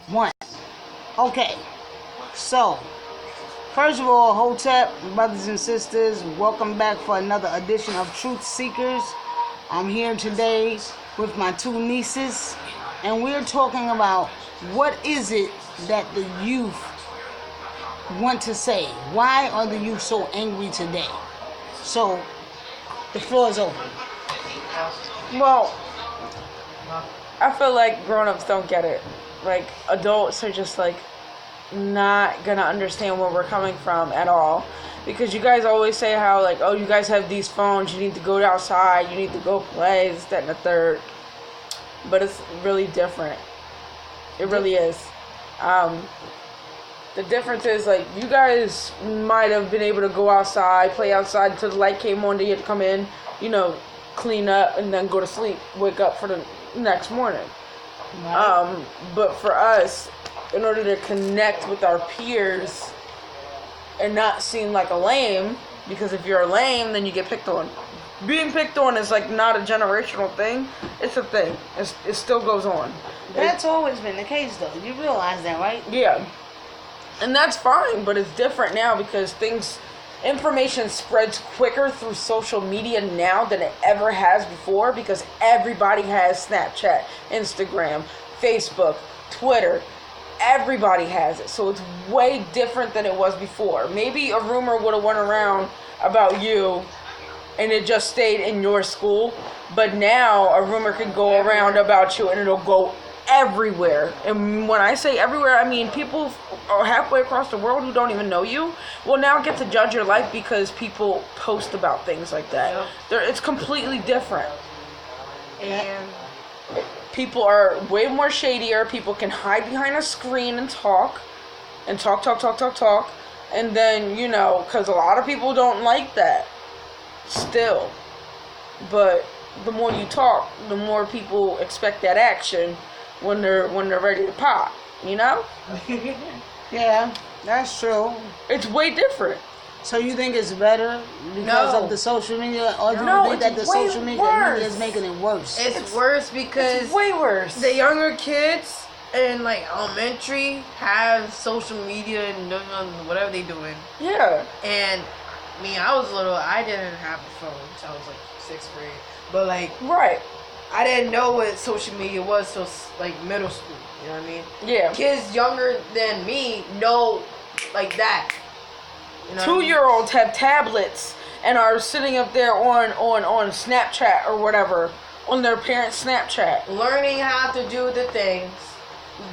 One. Okay. So, first of all, Hotep, brothers and sisters, welcome back for another edition of Truth Seekers. I'm here today with my two nieces, and we're talking about what is it that the youth want to say. Why are the youth so angry today? So, the floor is open. Well, I feel like grown-ups don't get it. Like, adults are just, like, not gonna understand where we're coming from at all. Because you guys always say how, like, oh, you guys have these phones, you need to go outside, you need to go play, this, that, and the third. But it's really different. It really is. The difference is, like, you guys might have been able to go outside, play outside until the light came on, then you had to come in, clean up, and then go to sleep, wake up for the next morning. Right. But for us, in order to connect with our peers and not seem like a lame, because if you're a lame, then you get picked on. Being picked on is like not a generational thing. It's a thing. It still goes on. That's always been the case, though. You realize that, right? Yeah. And that's fine, but it's different now because information spreads quicker through social media now than it ever has before, because everybody has Snapchat, Instagram, Facebook, Twitter. Everybody has it. So it's way different than it was before. Maybe a rumor would have went around about you and it just stayed in your school, but now a rumor can go around about you and it'll go everywhere. And when I say everywhere, I mean people are halfway across the world who don't even know you will now get to judge your life because people post about things like that. It's completely different. And people are way more shadier. People can hide behind a screen and talk. And talk. And then, because a lot of people don't like that still. But the more you talk, the more people expect that action when they're ready to pop, Yeah, that's true. It's way different. So you think it's better because of the social media, or do you think that the social media is making it worse? It's worse because it's way worse. The younger kids in like elementary have social media and whatever they doing. Yeah. And I was little. I didn't have a phone until I was like 6th grade. But like, right. I didn't know what social media was till like middle school. You know what I mean? Yeah. Kids younger than me know like that. 2-year-olds have tablets and are sitting up there on Snapchat or whatever, on their parents' Snapchat. Learning how to do the things.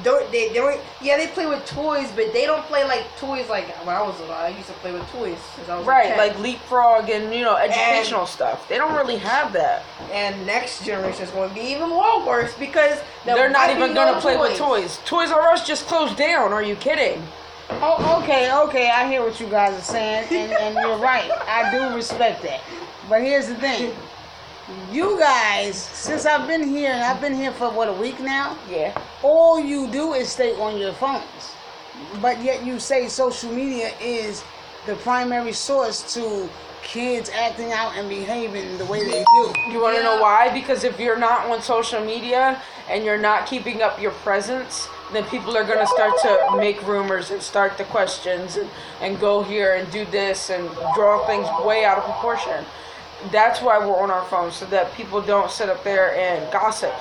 They play with toys, but they don't play like toys like when I was little. I used to play with toys because I was right, like leapfrog and educational stuff. They don't really have that. And next generation is going to be even more worse because they're not even going to play with toys. Toys R Us just closed down. Are you kidding? Oh, okay. I hear what you guys are saying, and you're right. I do respect that. But here's the thing. You guys, since I've been here, and I've been here for, a week now? Yeah. All you do is stay on your phones. But yet you say social media is the primary source to kids acting out and behaving the way they do. You want to know why? Because if you're not on social media and you're not keeping up your presence, then people are going to start to make rumors and start the questions and go here and do this and draw things way out of proportion. That's why we're on our phones, so that people don't sit up there and gossip.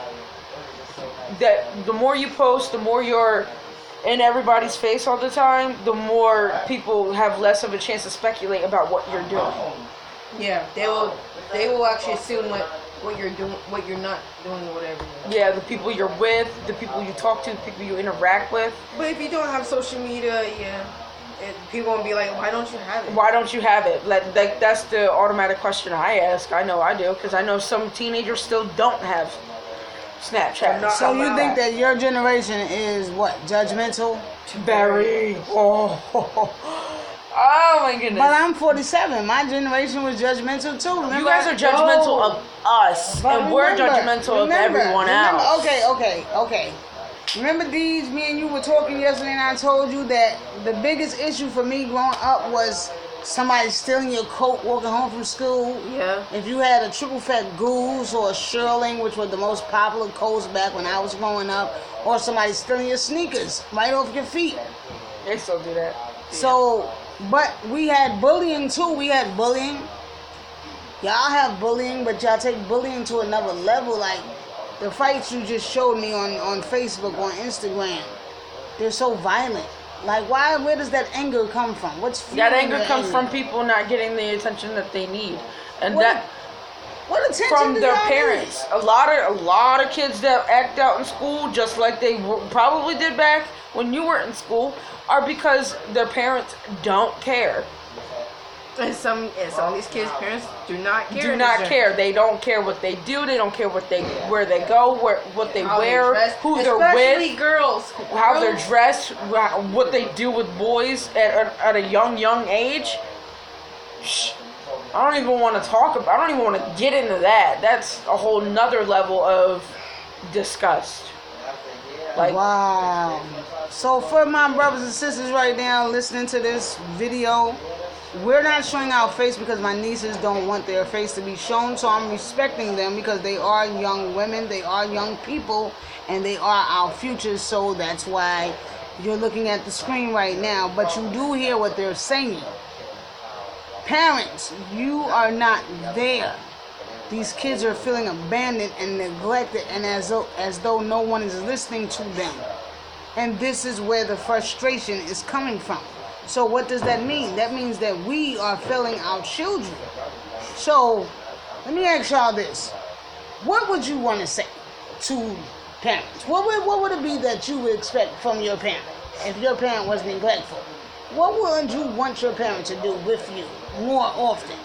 That the more you post, the more you're in everybody's face all the time, the more people have less of a chance to speculate about what you're doing. Yeah, they will actually assume what you're doing, what you're not doing, or whatever. Yeah, the people you're with, the people you talk to, the people you interact with. But if you don't have social media, people won't be like, why don't you have it? Why don't you have it? Like that's the automatic question I ask. I know I do, because I know some teenagers still don't have Snapchat. So you think that your generation is what, judgmental? Very. Oh my goodness. But I'm 47. My generation was judgmental too. Remember? You guys are judgmental of us, and we're judgmental of everyone else. Okay. Remember me and you were talking yesterday, and I told you that the biggest issue for me growing up was somebody stealing your coat walking home from school. Yeah. If you had a triple fat goose or a shearling, which were the most popular coats back when I was growing up, or somebody stealing your sneakers right off your feet. They still do that. So, but we had bullying too. We had bullying. Y'all have bullying, but y'all take bullying to another level. Like the fights you just showed me on Facebook, on Instagram, they're so violent. Like, why? Where does that anger come from? What's That fueling anger the comes from people not getting the attention that they need, and that what attention from do their y'all parents. A lot of kids that act out in school, just like they probably did back when you were in school, are because their parents don't care. And some of these kids' parents do not care. Do not care. They don't care what they do. They don't care where they go, what they How wear, dress. who they're Especially with, girls. how they're dressed, what they do with boys at a young age. Shh. I don't even want to talk about. I don't even want to get into that. That's a whole nother level of disgust. Like, wow. So for my brothers and sisters right now listening to this video, we're not showing our face because my nieces don't want their face to be shown. So I'm respecting them because they are young women, they are young people, and they are our future. So that's why you're looking at the screen right now. But you do hear what they're saying. Parents, you are not there. These kids are feeling abandoned and neglected, and as though no one is listening to them. And this is where the frustration is coming from. So what does that mean? That means that we are failing our children. So let me ask y'all this. What would you want to say to parents? What would it be that you would expect from your parent if your parent was neglectful? What would you want your parent to do with you more often?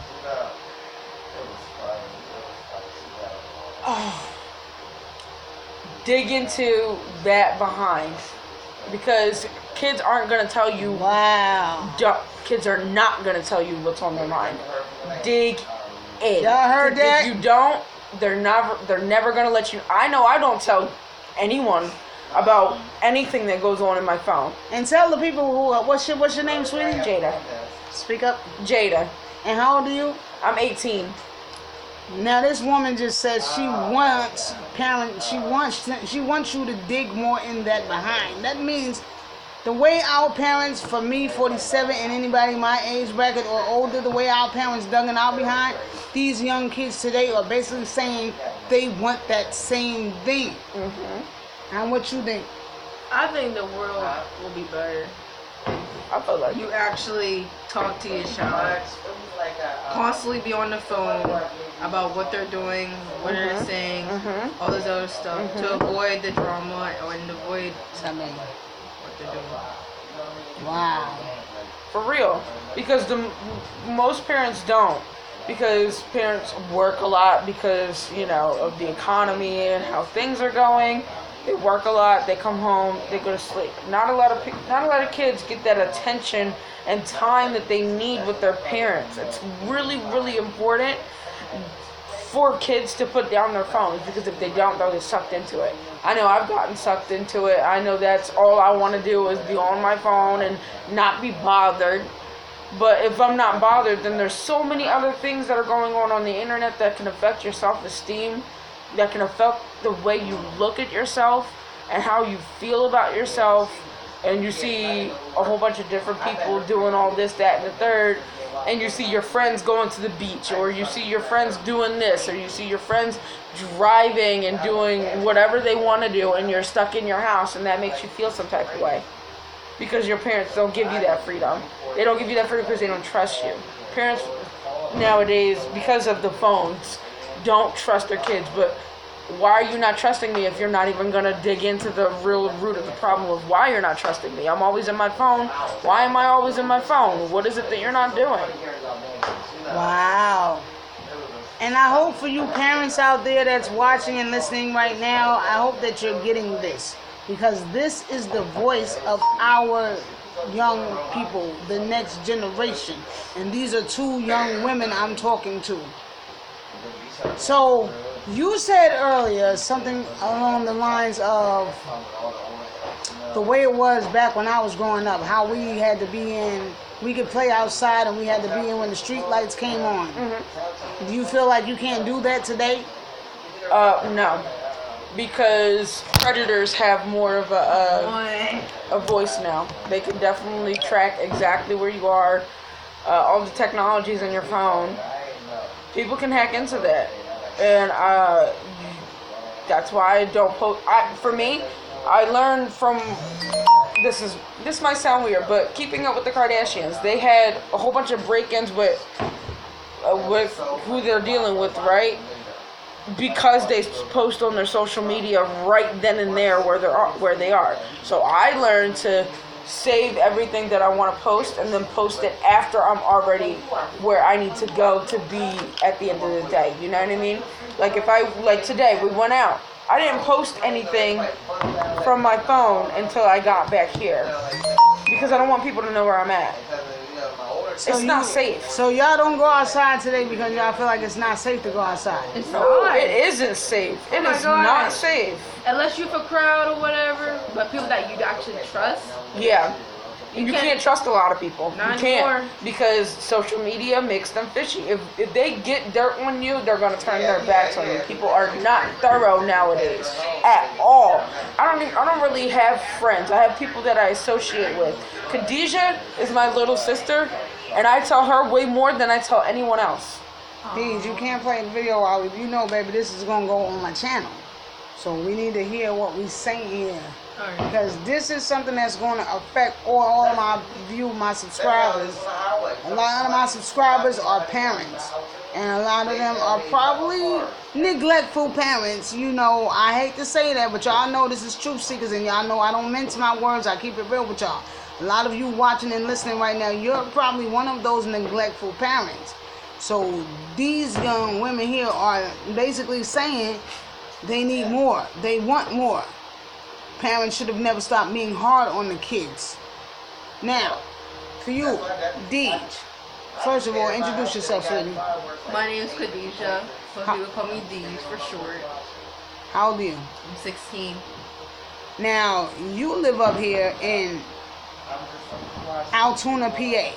dig into that behind, because kids aren't going to tell you. Wow. Kids are not going to tell you what's on their mind. Dig in. Y'all heard that? If you don't, they're never going to let you. I know I don't tell anyone about anything that goes on in my phone. And tell the people who. What's your name, sweetie? Jada. Speak up. Jada. And how old are you? I'm 18. Now this woman just said she wants you to dig more in that behind. That means the way our parents, for me, 47, and anybody my age bracket or older, the way our parents dug in our behind, these young kids today are basically saying they want that same thing. Mm-hmm. And what you think? I think the world will be better. I feel like You actually talk to your child. Constantly be on the phone about what they're doing, what they're saying, all this other stuff, to avoid the drama and avoid what they're doing. Wow. For real, because most parents don't, because parents work a lot because of the economy and how things are going. They work a lot. They come home. They go to sleep. Not a lot of kids get that attention and time that they need with their parents. It's really, really important for kids to put down their phones, because if they don't, they'll get sucked into it. I know I've gotten sucked into it. I know that's all I want to do is be on my phone and not be bothered. But if I'm not bothered, then there's so many other things that are going on the internet that can affect your self-esteem, that can affect the way you look at yourself and how you feel about yourself. And you see a whole bunch of different people doing all this, that, and the third, and you see your friends going to the beach, or you see your friends doing this, or you see your friends driving and doing whatever they want to do, and you're stuck in your house, and that makes you feel some type of way. Because your parents don't give you that freedom. They don't give you that freedom because they don't trust you. Parents nowadays, because of the phones, don't trust their kids. But why are you not trusting me if you're not even going to dig into the real root of the problem of why you're not trusting me? I'm always in my phone. Why am I always in my phone? What is it that you're not doing? Wow. And I hope for you parents out there that's watching and listening right now, I hope that you're getting this. Because this is the voice of our young people, the next generation. And these are two young women I'm talking to. So, you said earlier something along the lines of the way it was back when I was growing up, how we had to be in we could play outside and we had to be in when the street lights came on. Do you feel like you can't do that today? No, because predators have more of a voice now. They can definitely track exactly where you are. All the technologies in your phone, people can hack into that, and that's why I don't post. For me, I learned from this might sound weird, but Keeping Up with the Kardashians, they had a whole bunch of break-ins with who they're dealing with, right? Because they post on their social media right then and there where they are. So I learned to save everything that I want to post and then post it after I'm already where I need to go to be at the end of the day. You know what I mean? Like today we went out. I didn't post anything from my phone until I got back here because I don't want people to know where I'm at. So it's not safe. So y'all don't go outside today because y'all feel like it's not safe to go outside. It's No, not. it isn't safe. It my is God. not safe. Unless you're for crowd or whatever, but people that you actually trust. Yeah. You can't trust a lot of people. Not You can't anymore. because social media makes them fishy. If they get dirt on you, they're gonna turn their backs on you. People are not thorough nowadays at all. I don't really have friends. I have people that I associate with. Khadijah is my little sister, and I tell her way more than I tell anyone else. Deej, you can't play the video out. You know, baby, this is gonna go on my channel. So we need to hear what we say here. Because this is something that's going to affect all of my subscribers. A lot of my subscribers are parents. And a lot of them are probably neglectful parents. You know, I hate to say that, but y'all know this is truth seekers. And y'all know I don't mince my words. I keep it real with y'all. A lot of you watching and listening right now, you're probably one of those neglectful parents. So these young women here are basically saying they need more. They want more. Parents should have never stopped being hard on the kids. Now, for you, Deej, first of all, introduce yourself, sweetie. My name is Khadijah, so people call me Deej for short. How old are you? I'm 16. Now, you live up here in Altoona, PA.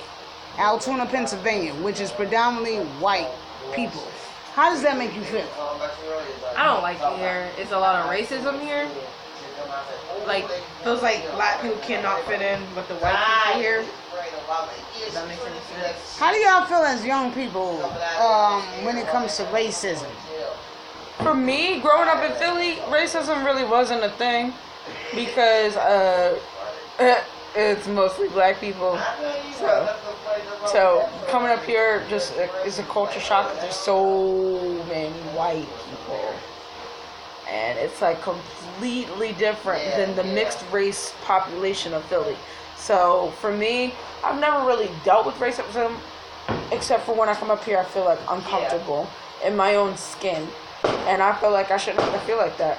Altoona, Pennsylvania, which is predominantly white people. How does that make you feel? I don't like it here. It's a lot of racism here. Like, feels like black people cannot fit in with the white people here. Does that make any sense? How do y'all feel as young people when it comes to racism? For me, growing up in Philly, racism really wasn't a thing because it's mostly black people. So coming up here just is a culture shock. There's so many white people. And it's like completely different than the mixed race population of Philly. So for me, I've never really dealt with racism, except for when I come up here, I feel like uncomfortable in my own skin. And I feel like I shouldn't have to feel like that.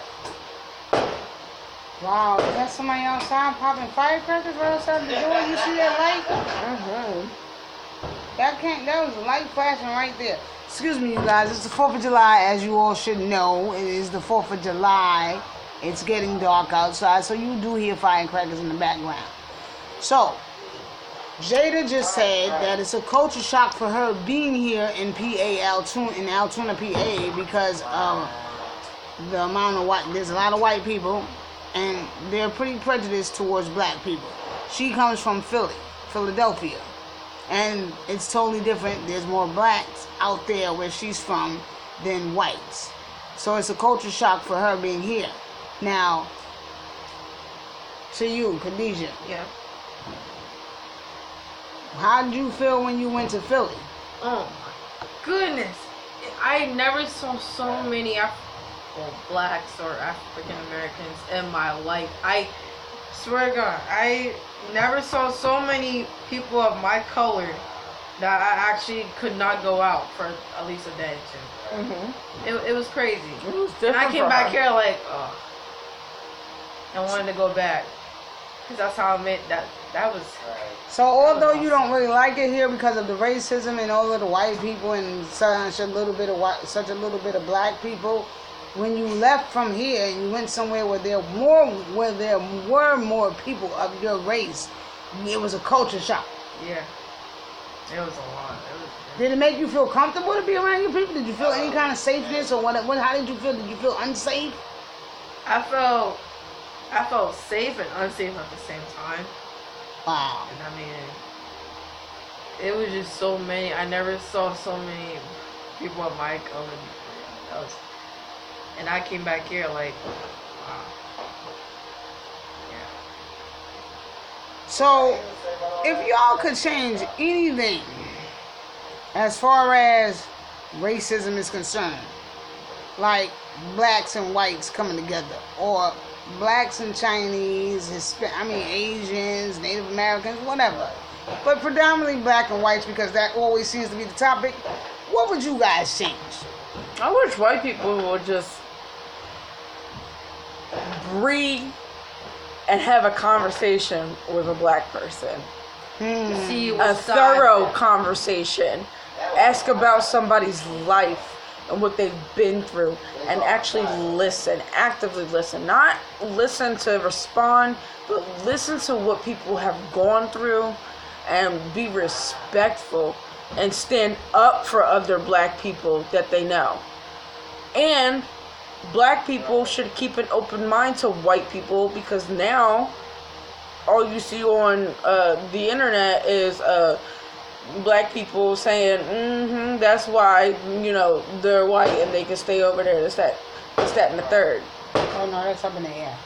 Wow, is that somebody outside popping firecrackers right outside the door? You see that light? That was a light flashing right there. Excuse me, you guys. It's the 4th of July, as you all should know. It is the 4th of July. It's getting dark outside, so you do hear firecrackers in the background. So, Jada just said that it's a culture shock for her being here in Altoona, PA, because of the amount of white. There's a lot of white people, and they're pretty prejudiced towards black people. She comes from Philadelphia. And it's totally different. There's more blacks out there where she's from than whites. So it's a culture shock for her being here. Now, to you, Khadijah. Yeah. How did you feel when you went to Philly? Oh my goodness. I never saw so many blacks or African Americans in my life. I swear to God, I never saw so many people of my color that I actually could not go out for at least a day or two. It was crazy. It was And I different came for back her. here like, oh, I wanted to go back. Because that's how I meant that was... So although you don't really like it here because of the racism and all of the white people and such a little bit of black people, when you left from here and you went somewhere where there were more people of your race, it was a culture shock. Yeah. It was a lot. Did it make you feel comfortable to be around your people? Did you feel any kind of safeness or what? How did you feel? Did you feel unsafe? I felt safe and unsafe at the same time. Wow. And I mean, it was just so many. I never saw so many people at my color. And I came back here like, wow. Yeah. So, if y'all could change anything as far as racism is concerned, like blacks and whites coming together, or blacks and Chinese, Asians, Native Americans, whatever, but predominantly black and whites because that always seems to be the topic, what would you guys change? I wish white people would just breathe and have a conversation with a black person. See A what side- thorough conversation. Ask about somebody's life and what they've been through, and actually listen, actively listen. Not listen to respond, but listen to what people have gone through and be respectful and stand up for other black people that they know. And black people should keep an open mind to white people, because now all you see on the internet is black people saying, that's why, they're white and they can stay over there. That's that and the third. Oh no, that's up in the air.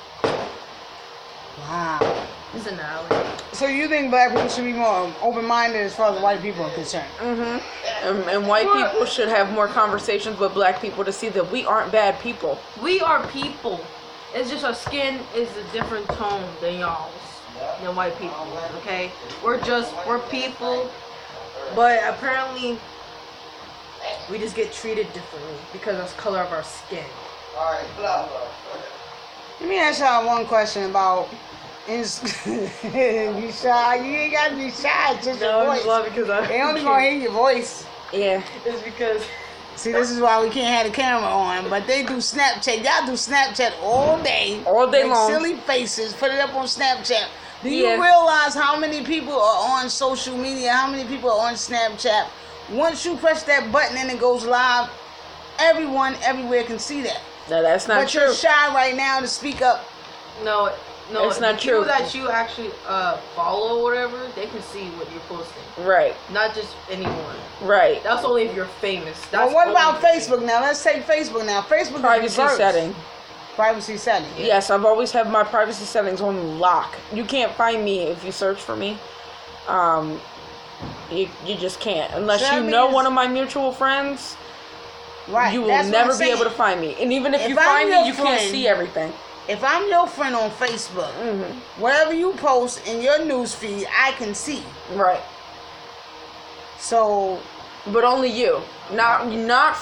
Wow. It's an alley. So you think black people should be more open-minded as far as white people are concerned? And white people should have more conversations with black people to see that we aren't bad people. We are people. It's just our skin is a different tone than y'all's, than white people. Okay, we're people, but apparently we just get treated differently because of the color of our skin. Let me ask y'all one question about you shy? You ain't got to be shy. It's just your voice. because They only gonna hear your voice. Yeah. It's because See, this is why we can't have the camera on. But they do Snapchat. Y'all do Snapchat all day. All day Make long. silly faces. Put it up on Snapchat. Do you Yeah. realize how many people are on social media? How many people are on Snapchat? Once you press that button and it goes live, everyone everywhere can see that. No, that's not But true. you're shy right now to speak up. no, It's not the true. people that you actually follow or whatever, they can see what you're posting, Right. not just anyone. Right. That's only if you're famous. Well, That's what only about if you're Facebook now? Let's take Facebook now. Facebook Privacy is reversed. setting. Privacy setting. Yes, I've always had my privacy settings on lock. You can't find me if you search for me. You just can't. Unless So that you know means- one of my mutual friends, Right. you will that's what never I'm be able to saying. find me. And even if If you I'm find your me, you can't friend- see everything. If I'm your friend on Facebook, whatever you post in your news feed, I can see. Right. So, But only you. Not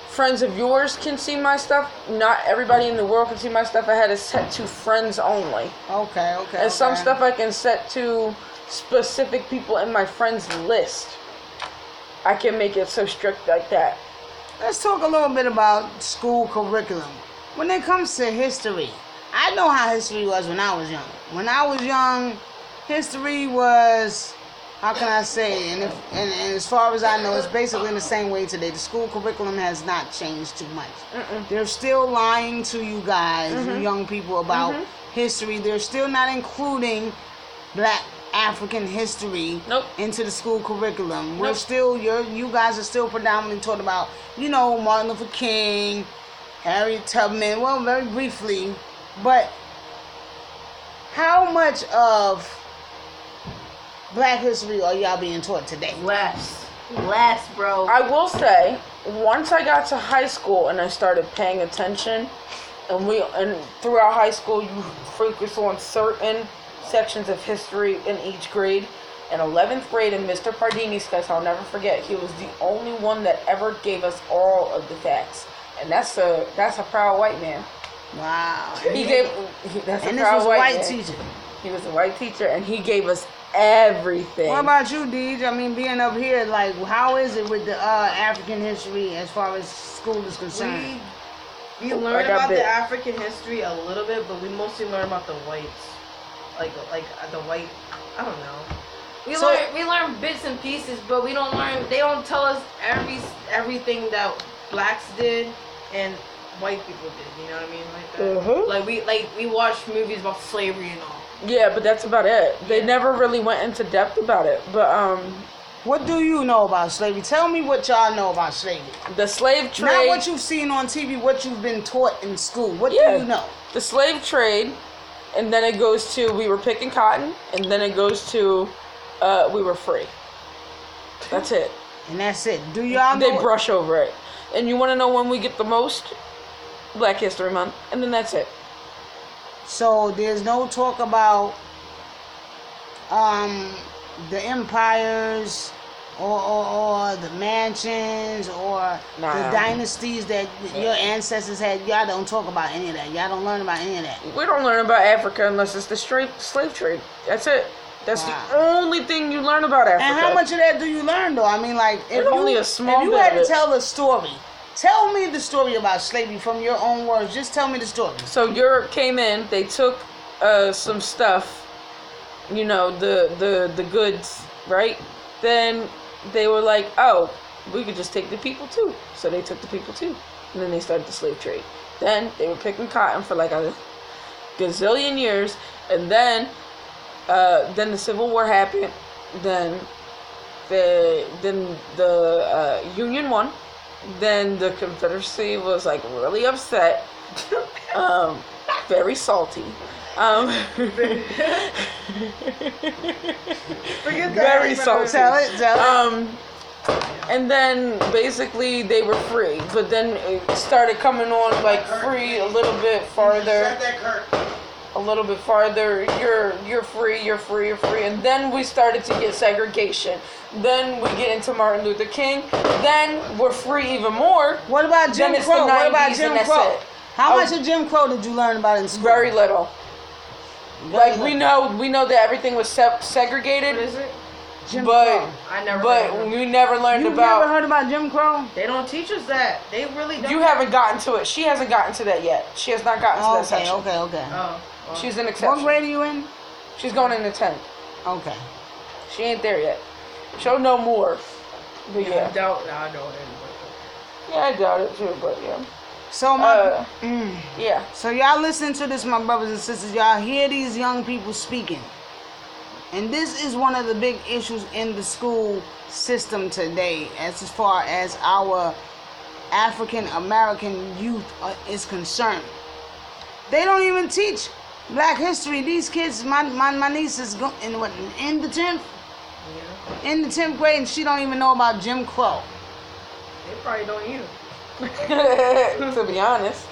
friends of yours can see my stuff. Not everybody in the world can see my stuff. I had it set to friends only. okay. And some stuff I can set to specific people in my friends list. I can make it so strict like that. Let's talk a little bit about school curriculum. When it comes to history, I know how history was when I was young. When I was young, history was, how can I say, and as far as I know, it's basically in the same way today. The school curriculum has not changed too much. They're still lying to you guys, you young people, about history. They're still not including Black African history Nope. into the school curriculum. We're Nope. still, you guys are still predominantly taught about, Martin Luther King, Harriet Tubman, well, very briefly, but how much of Black history are y'all being taught today? Less, bro. I will say, once I got to high school and I started paying attention, and throughout high school you focus on certain sections of history in each grade. In 11th grade in Mr. Pardini's class, I'll never forget, he was the only one that ever gave us all of the facts. And that's a proud white man. Wow. That's And a this proud was a white white man. teacher. He was a white teacher, and he gave us everything. What about you, Deej? I mean, being up here, like, how is it with the African history as far as school is concerned? We I learn got about bit. the African history a little bit, but we mostly learn about the whites, like the white. I don't know. We learn bits and pieces, but we don't learn. They don't tell us everything that blacks did and white people did. You know what I mean? Like that. We watch movies about slavery and all. Yeah, but that's about it. They never really went into depth about it. But what do you know about slavery? Tell me what y'all know about slavery. The slave trade. Not what you've seen on TV, what you've been taught in school. What do you know? The slave trade, and then it goes to we were picking cotton, and then it goes to we were free. That's it. And that's it. Do y'all know? They brush over it. And you want to know when we get the most? Black History Month. And then that's it. So there's no talk about the empires or the mansions or the dynasties that your ancestors had. Y'all don't talk about any of that. Y'all don't learn about any of that. We don't learn about Africa unless it's the slave trade. That's it. That's the only thing you learn about Africa. And how much of that do you learn, though? I mean, like, if you had to tell a story, tell me the story about slavery from your own words. Just tell me the story. So Europe came in. They took some stuff, you know, the goods, right? Then they were like, oh, we could just take the people too. So they took the people too. And then they started the slave trade. Then they were picking cotton for like a gazillion years. And then the Civil War happened. Then the Union won. Then the Confederacy was like really upset, very salty. Very salty. Tell it. And then basically they were free, but then it started coming on like free a little bit farther. A little bit farther, you're free, and then we started to get segregation. Then we get into Martin Luther King. Then we're free even more. What about Jim Crow? What about Jim Crow? How much of Jim Crow did you learn about in school? Very little. We know that everything was segregated. What is it? Jim Crow. I never. But we never learned You've about. never heard about Jim Crow? They don't teach us that. They really don't. You haven't gotten to it. She hasn't gotten to that yet. She has not gotten to that section. Okay. Oh. Well. She's an exception. What grade are you in? She's going into 10th. Okay. She ain't there yet. She'll know more. But yeah. I doubt. I know it. Yeah, I doubt it too, but yeah. So yeah. So y'all listen to this, my brothers and sisters. Y'all hear these young people speaking, and this is one of the big issues in the school system today, as far as our African American youth is concerned. They don't even teach Black history. These kids, my niece is in the 10th, Yeah. in the 10th grade, and she don't even know about Jim Crow. They probably don't either. To be honest,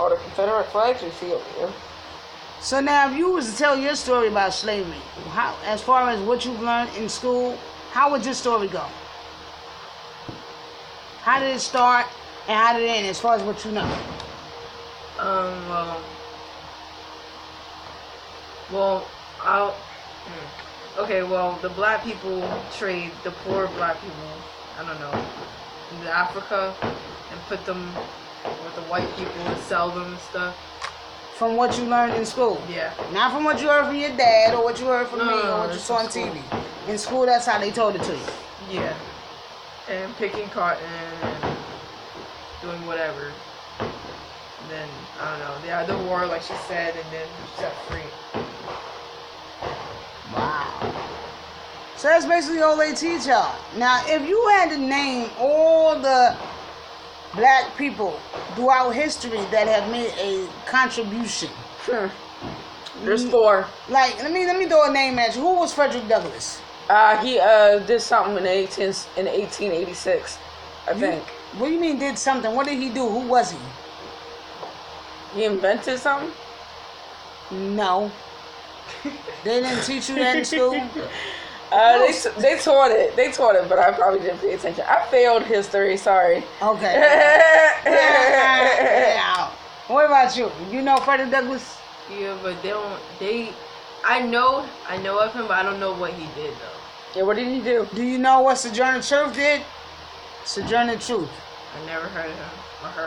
all the Confederate flags you see over here. So now, if you was to tell your story about slavery, how, as far as what you've learned in school, how would your story go? How did it start and how did it end, as far as what you know? Okay, well, the black people trade the poor black people, I don't know, into Africa and put them with the white people and sell them and stuff. From what you learned in school? Yeah. Not from what you heard from your dad or what you heard from me or what you saw on school. TV. In school, that's how they told it to you. Yeah. And picking cotton and doing whatever. And then, I don't know, they had the war, like she said, and then set free. Wow. So that's basically all they teach y'all. Now, if you had to name all the black people throughout history that have made a contribution. There's 4. Like, let me throw a name at you. Who was Frederick Douglass? He did something in 1886, I think. What do you mean did something? What did he do? Who was he? He invented something? No. They didn't teach you that in school? They taught it. They taught it, but I probably didn't pay attention. I failed history. Sorry. Okay. What about you? You know Frederick Douglass? Yeah, but I know of him, but I don't know what he did, though. Yeah, what did he do? Do you know what Sojourner Truth did? Sojourner Truth. I never heard of him.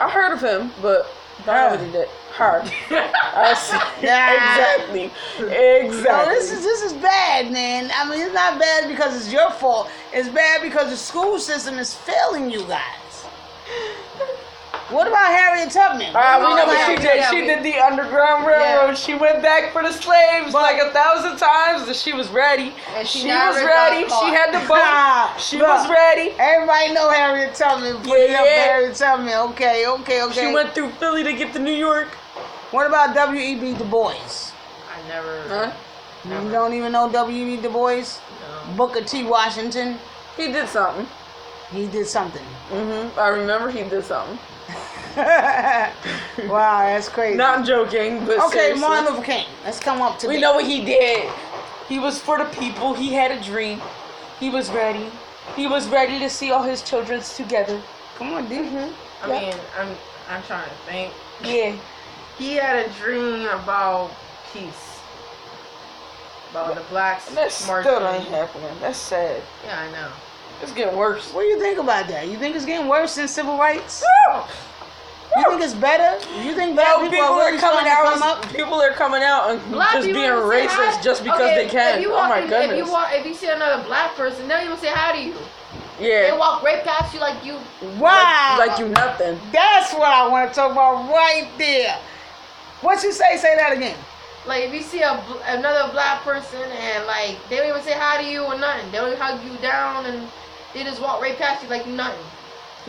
I heard of him, but Don't know what he did. Her. I see. Exactly. No, this is bad, man. I mean, it's not bad because it's your fault. It's bad because the school system is failing you guys. What about Harriet Tubman? We know what she did. She did the Underground Railroad. Yeah. She went back for the slaves like 1,000 times, and she was ready. And she was ready. She had the boat. She was ready. Everybody know Harriet Tubman. Harriet Tubman. Okay. She went through Philly to get to New York. What about W.E.B. Du Bois? I never. Huh? You don't even know W.E.B. Du Bois? No. Booker T. Washington? He did something. He did something. I remember he did something. Wow, that's crazy. Not joking, but okay, seriously. Martin Luther King. Let's come up to. We know what he did. He was for the people. He had a dream. He was ready. He was ready to see all his children together. Come on, dude. I mean, I'm trying to think. Yeah. He had a dream about peace. About the blacks That's marching. still ain't happening. That's sad. Yeah, I know. It's getting worse. What do you think about that? You think it's getting worse than civil rights? You think it's better? You think black people are really coming out? People are coming out and black just being racist just because they can. Oh my goodness. If you see another black person, they don't even say hi to you. Yeah. They walk right past you like you. Wow. Like you nothing. That's what I want to talk about right there. What you say? Say that again. Like if you see another black person and like they don't even say hi to you or nothing. They don't even hug you down and they just walk right past you like you nothing.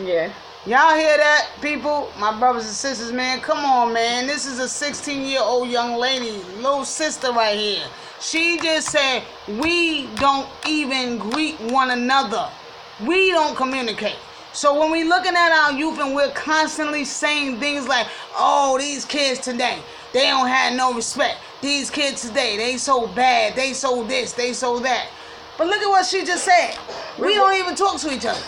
Yeah. Y'all hear that, people? My brothers and sisters, man. Come on, man. This is a 16-year-old young lady, little sister right here. She just said, we don't even greet one another. We don't communicate. So when we looking at our youth and we're constantly saying things like, oh, these kids today, they don't have no respect. These kids today, they so bad. They so this, they so that. But look at what she just said. We don't even talk to each other.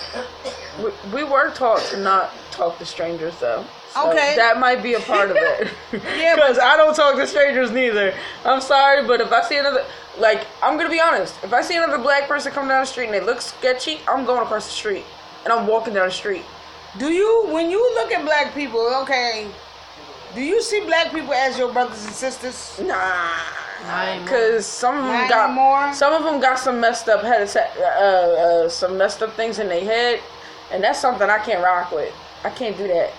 We were taught to not talk to strangers, though. So okay. That might be a part of it. Yeah, because I don't talk to strangers neither. I'm sorry, but if I see another, like, I'm going to be honest. If I see another black person come down the street and they look sketchy, I'm going across the street. And I'm walking down the street. When you look at black people, okay, do you see black people as your brothers and sisters? Nah. Because some of them got some messed up some messed up things in their head, and that's something I can't rock with. I can't do that.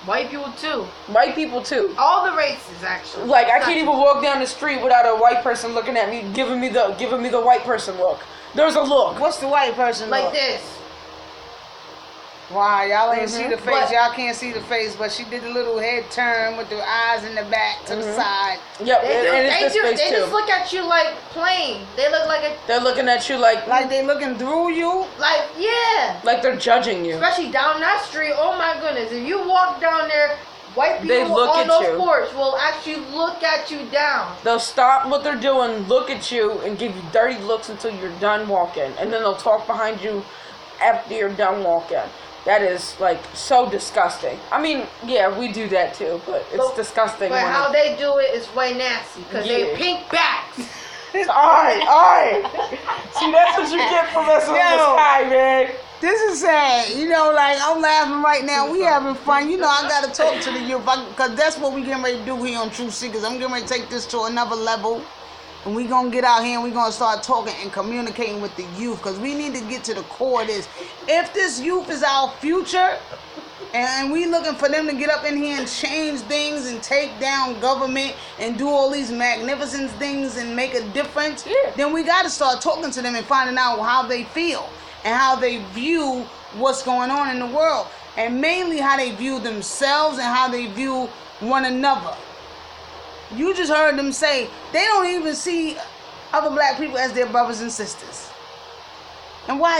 White people too. White people too. All the races actually. Like I can't even walk down the street without a white person looking at me, giving me the white person look. There's a look. What's the white person like look? This. Wow, y'all ain't see the face. Y'all can't see the face, but she did the little head turn with the eyes in the back to the side. Yep, they just look at you like plain. They look like they're looking at you like they looking through you. Like yeah. Like they're judging you. Especially down that street. Oh my goodness! If you walk down there, white people on those porch will actually look at you down. They'll stop what they're doing, look at you, and give you dirty looks until you're done walking, and then they'll talk behind you after you're done walking. That is, like, so disgusting. I mean, yeah, we do that too, but it's disgusting. But how they do it is way nasty, because they pink backs. Alright. See, that's what you get from messing with this guy, man. This is sad. You know, like, I'm laughing right now. We having fun. You know, I got to talk to the youth, because that's what we getting ready to do here on Truth Seekers. I'm getting ready to take this to another level. And we're going to get out here and we're going to start talking and communicating with the youth, because we need to get to the core of this. If this youth is our future and we looking for them to get up in here and change things and take down government and do all these magnificent things and make a difference, then we got to start talking to them and finding out how they feel and how they view what's going on in the world. And mainly how they view themselves and how they view one another. You just heard them say they don't even see other black people as their brothers and sisters. And why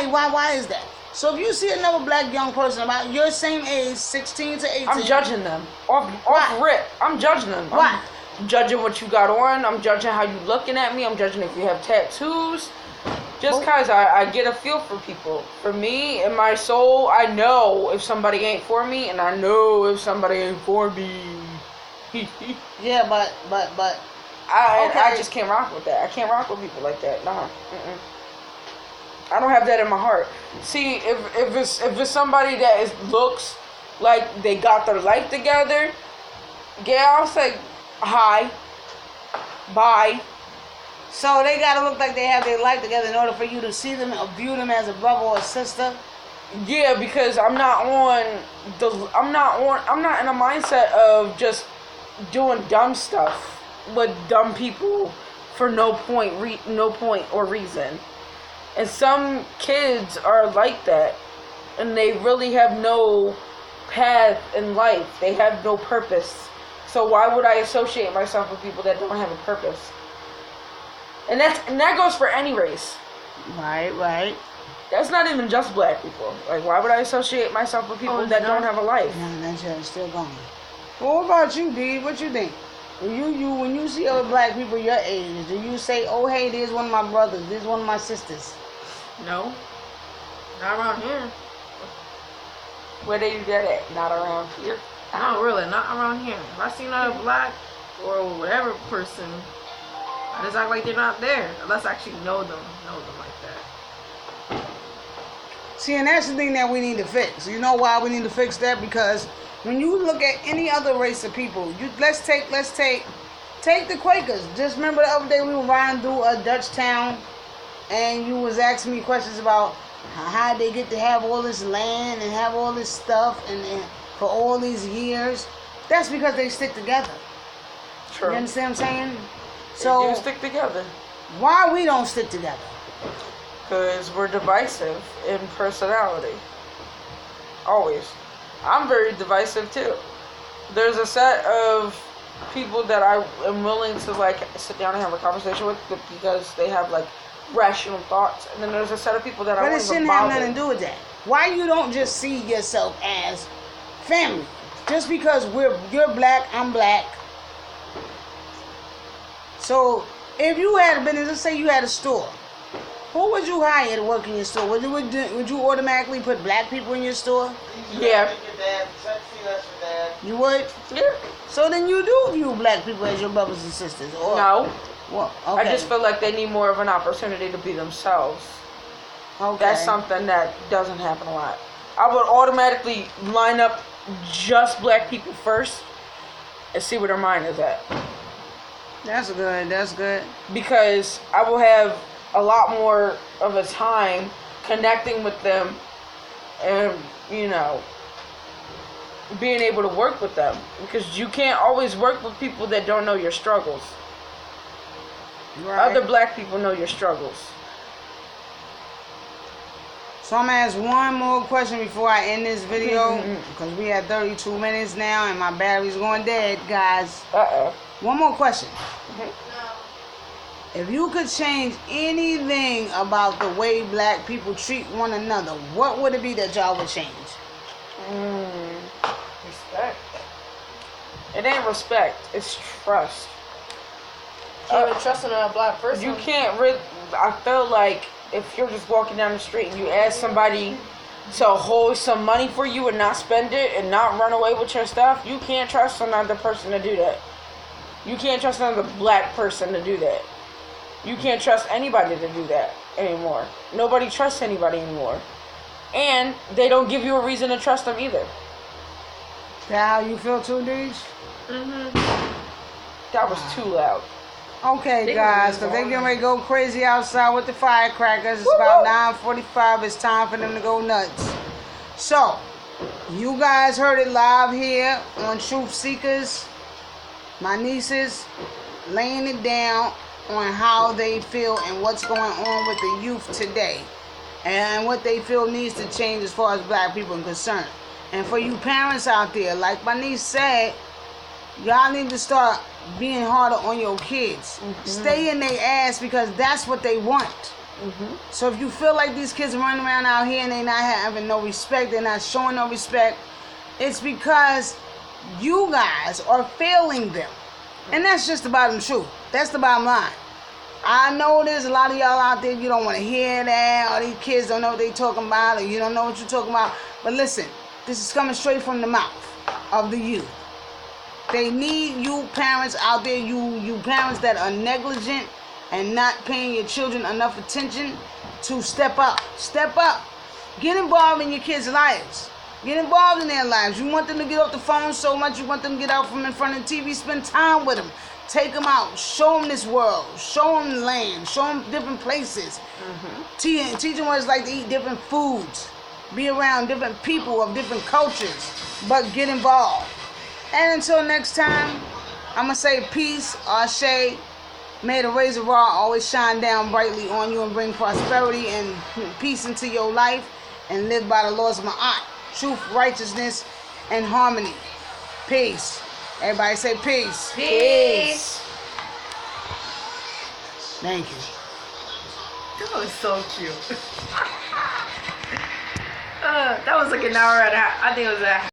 is that? So if you see another black young person about your same age, 16 to 18... I'm judging them. Off rip. I'm judging them. Why? I'm judging what you got on. I'm judging how you looking at me. I'm judging if you have tattoos. Just because I get a feel for people. For me, in my soul, I know if somebody ain't for me, and I know if somebody ain't for me. Yeah, but I just can't rock with that. I can't rock with people like that. Nah. I don't have that in my heart. See, if it's somebody that looks like they got their life together, get off, say hi, bye. So they gotta look like they have their life together in order for you to see them or view them as a brother or a sister. Yeah, because I'm not in a mindset of just doing dumb stuff with dumb people for no point or reason. And some kids are like that, and they really have no path in life. They have no purpose. So why would I associate myself with people that don't have a purpose? And that goes for any race. Right. That's not even just black people. Like, why would I associate myself with people that don't have a life? No, that's still going. Well, what about you, D? What you think? When you see other black people your age, do you say, "Oh, hey, there's one of my brothers, there's one of my sisters"? No. Not around here. Where they do that at? Not around here. No, really, not around here. If I see another black or whatever person, I just act like they're not there. Unless I actually know them like that. See, and that's the thing that we need to fix. You know why we need to fix that? Because when you look at any other race of people, let's take the Quakers. Just remember the other day we were riding through a Dutch town, and you was asking me questions about how they get to have all this land and have all this stuff and for all these years. That's because they stick together. True. You understand what I'm saying? So So they do stick together. why we don't stick together? Because we're divisive in personality. Always. I'm very divisive too. There's a set of people that I am willing to like sit down and have a conversation with because they have like rational thoughts, and then there's a set of people that I But won't it even shouldn't have bother. nothing to do with that. Why you don't just see yourself as family? Just because you're black, I'm black. So if you had a business, let's say you had a store, who would you hire to work in your store? Would you automatically put black people in your store? Yeah. You would? Yeah. So then you do view black people as your brothers and sisters? Or, No. Well, okay. I just feel like they need more of an opportunity to be themselves. Okay. That's something that doesn't happen a lot. I would automatically line up just black people first and see where their mind is at. That's good. Because I will have a lot more of a time connecting with them and, being able to work with them. Because you can't always work with people that don't know your struggles. Right. Other black people know your struggles. So I'm gonna ask one more question before I end this video, because we at 32 minutes now and my battery's going dead, guys. One more question. If you could change anything about the way black people treat one another, what would it be that y'all would change? Respect. It ain't respect. It's trust. Can't even trust another black person. You can't really. I feel like if you're just walking down the street and you ask somebody to hold some money for you and not spend it and not run away with your stuff, you can't trust another person to do that. You can't trust another black person to do that. You can't trust anybody to do that anymore. Nobody trusts anybody anymore. And they don't give you a reason to trust them either. That how you feel too, Deej? That was too loud. Okay, guys, because they getting ready to go crazy outside with the firecrackers. It's about 9:45. It's time for them to go nuts. So, you guys heard it live here on Truth Seekers. My nieces laying it down on how they feel and what's going on with the youth today. And what they feel needs to change as far as black people are concerned. And for you parents out there, like my niece said, y'all need to start being harder on your kids. Stay in their ass because that's what they want. So if you feel like these kids running around out here and they not having no respect, they're not showing no respect, it's because you guys are failing them. And that's just the bottom truth. That's the bottom line. I know there's a lot of y'all out there, you don't want to hear that, or these kids don't know what they talking about, or you don't know what you're talking about. But listen, this is coming straight from the mouth of the youth. They need you parents out there, you parents that are negligent and not paying your children enough attention to step up. Step up. Get involved in your kids' lives. Get involved in their lives. You want them to get off the phone so much. You want them to get out from in front of the TV. Spend time with them. Take them out. Show them this world. Show them land. Show them different places. Teach them what it's like to eat different foods. Be around different people of different cultures. But get involved. And until next time, I'm going to say peace, Ashe. May the razor rod always shine down brightly on you and bring prosperity and peace into your life. And live by the laws of Ma'at. Truth, righteousness, and harmony. Peace. Everybody say peace. Peace. Thank you. That was so cute. That was like an hour and a half. I think it was a